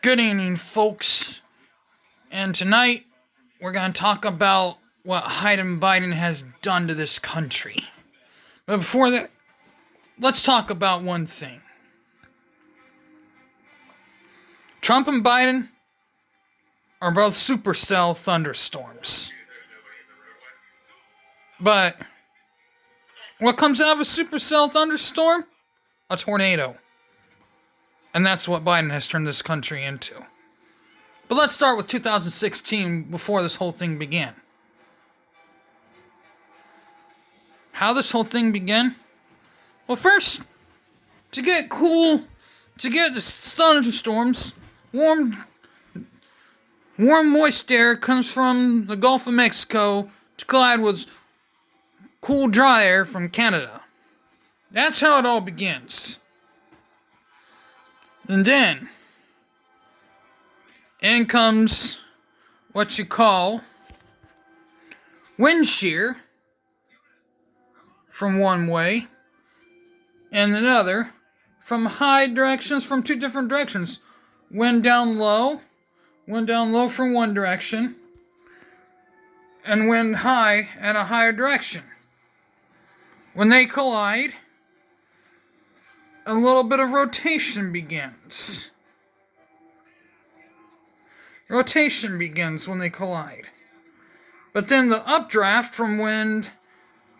Good evening, folks. And tonight, we're going to talk about what Hayden Biden has done to this country. But before that, let's talk about one thing. Trump and Biden are both supercell thunderstorms. But what comes out of a supercell thunderstorm? A tornado. And that's what Biden has turned this country into. But let's start with 2016, before this whole thing began. How this whole thing began? Well, first, to get the thunderstorms, warm moist air comes from the Gulf of Mexico to collide with cool dry air from Canada. That's how it all begins. And then, in comes what you call wind shear from one way and another from high directions, from two different directions. Wind down low from one direction, and wind high at a higher direction. When they collide, a little bit of rotation begins. Rotation begins when they collide. But then the updraft from wind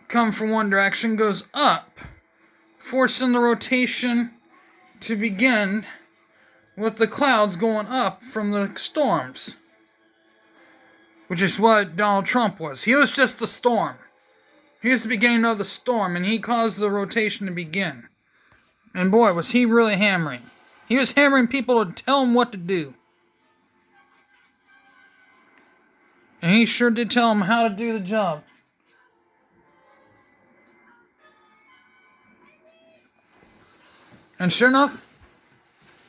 come from one direction goes up, forcing the rotation to begin with the clouds going up from the storms. Which is what Donald Trump was. He was just the storm. He was the beginning of the storm, and he caused the rotation to begin. And boy, was he really hammering. He was hammering people to tell him what to do. And he sure did tell them how to do the job. And sure enough,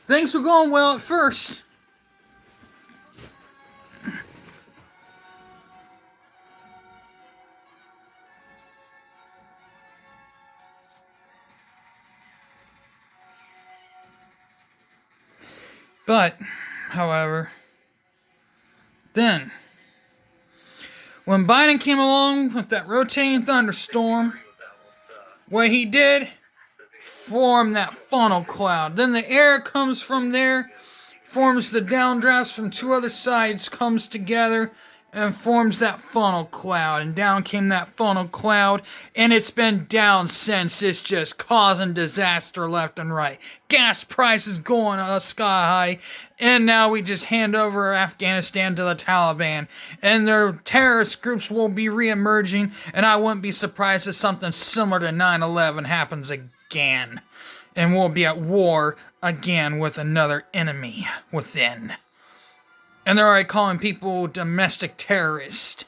things were going well at first. But, however, then, when Biden came along with that rotating thunderstorm, what he did, form that funnel cloud. Then the air comes from there, forms the downdrafts from two other sides, comes together, and forms that funnel cloud. And down came that funnel cloud, and it's been down since. It's just causing disaster left and right. Gas prices going sky high, and now we just hand over Afghanistan to the Taliban. And their terrorist groups will be re-emerging, and I wouldn't be surprised if something similar to 9/11 happens again. And we'll be at war again with another enemy within. And they're already calling people domestic terrorists.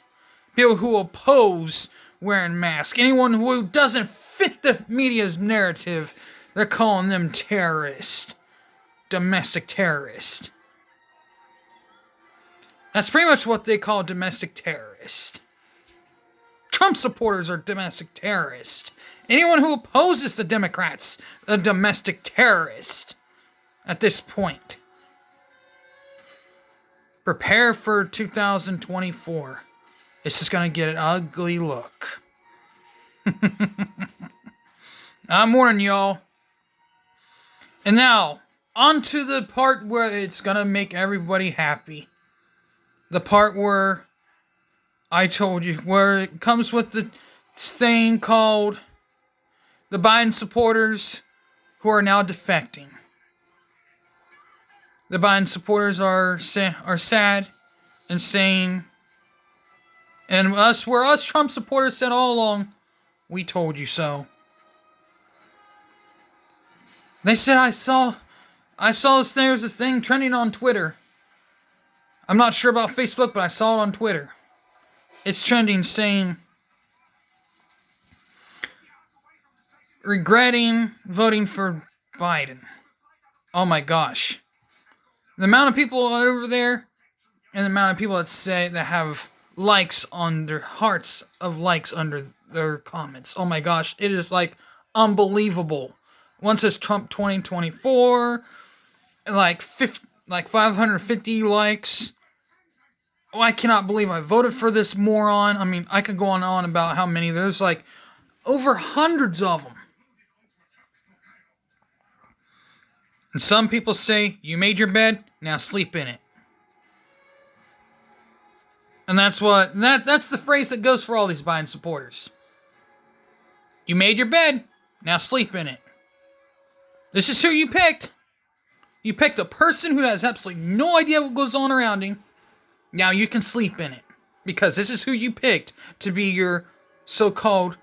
People who oppose wearing masks. Anyone who doesn't fit the media's narrative, they're calling them terrorists. Domestic terrorists. That's pretty much what they call domestic terrorists. Trump supporters are domestic terrorists. Anyone who opposes the Democrats, a domestic terrorist. At this point. Prepare for 2024. It's just going to get an ugly look. I'm warning y'all. And now, on to the part where it's going to make everybody happy. The part where I told you, where it comes with the thing called the Biden supporters who are now defecting. The Biden supporters are sad and saying, and us Trump supporters said all along, we told you so. They said, I saw there's this thing trending on Twitter. I'm not sure about Facebook, but I saw it on Twitter. It's trending saying, regretting voting for Biden. Oh my gosh. The amount of people over there, and the amount of people that have likes on their hearts of likes under their comments. Oh my gosh, it is like unbelievable. One says Trump 2024, like like 550 likes. Oh, I cannot believe I voted for this moron. I mean, I could go on and on about how many. There's like over hundreds of them. And some people say, you made your bed, now sleep in it. And that's the phrase that goes for all these Biden supporters. You made your bed, now sleep in it. This is who you picked. You picked a person who has absolutely no idea what goes on around him. Now you can sleep in it. Because this is who you picked to be your so-called,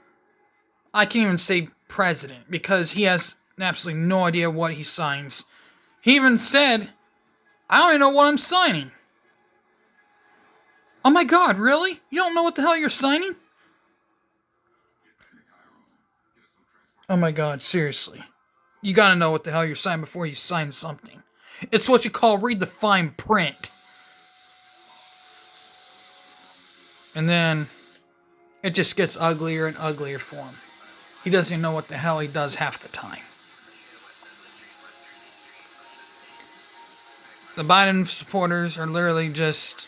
I can't even say president, because he has absolutely no idea what he signs. He even said, I don't even know what I'm signing. Oh my God, really? You don't know what the hell you're signing? Oh my God, seriously. You gotta know what the hell you're signing before you sign something. It's what you call read the fine print. And then it just gets uglier and uglier for him. He doesn't even know what the hell he does half the time. The Biden supporters are literally just...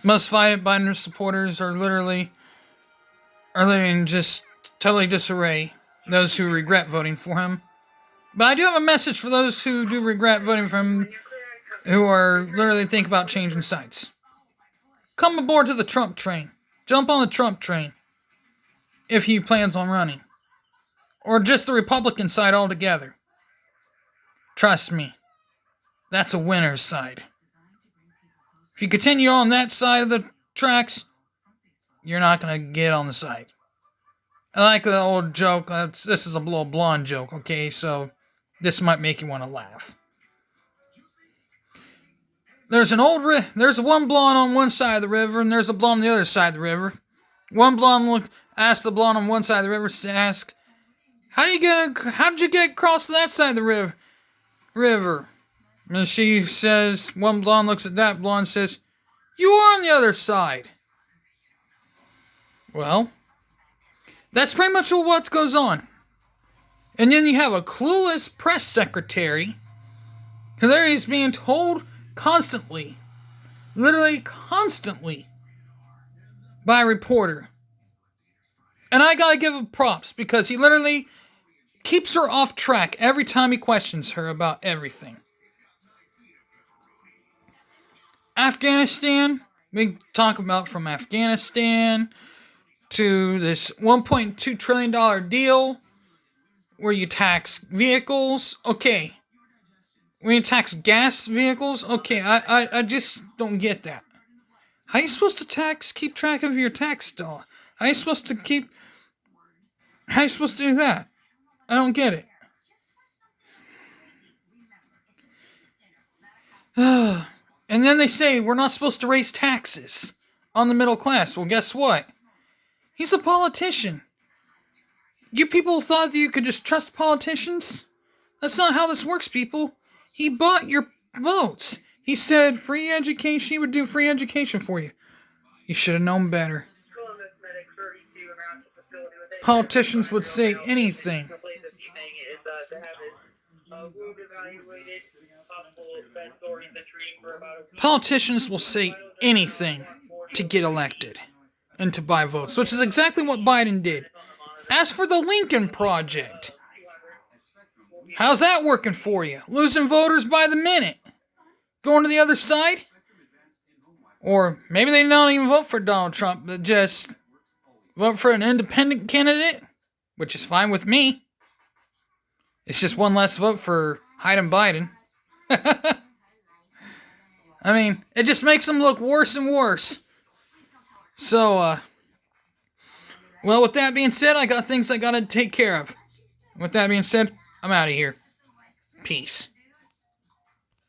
Most Biden supporters are literally in just totally disarray. Those who regret voting for him. But I do have a message for those who do regret voting for him, who are literally think about changing sides. Come aboard to the Trump train. Jump on the Trump train. If he plans on running. Or just the Republican side altogether. Trust me. That's a winner's side. If you continue on that side of the tracks, you're not going to get on the side. I like the old joke. This is a little blonde joke, okay? So this might make you want to laugh. There's one blonde on one side of the river, and there's a blonde on the other side of the river. One blonde asked the blonde on one side of the river, asked, how did you get across to that side of the river? And she says, one blonde looks at that blonde and says, you are on the other side. Well, that's pretty much what goes on. And then you have a clueless press secretary, who there he's being told constantly, literally constantly, by a reporter. And I gotta give him props, because he literally keeps her off track every time he questions her about everything. Afghanistan, we talk about from Afghanistan to this $1.2 trillion deal where you tax vehicles. Okay. When you tax gas vehicles, okay, I just don't get that. How are you supposed to keep track of your tax dollar? How are you supposed to do that? I don't get it. And then they say we're not supposed to raise taxes on the middle class. Well, guess what? He's a politician. You people thought you could just trust politicians? That's not how this works, people. He bought your votes. He said free education, he would do free education for you. You should have known better. Politicians would say anything. Politicians will say anything to get elected and to buy votes, which is exactly what Biden did. As for the Lincoln Project, how's that working for you? Losing voters by the minute? Going to the other side? Or maybe they don't even vote for Donald Trump, but just vote for an independent candidate, which is fine with me. It's just one less vote for hiding Biden. I mean, it just makes them look worse and worse. So, well, with that being said, I got things I gotta take care of. With that being said, I'm out of here. Peace.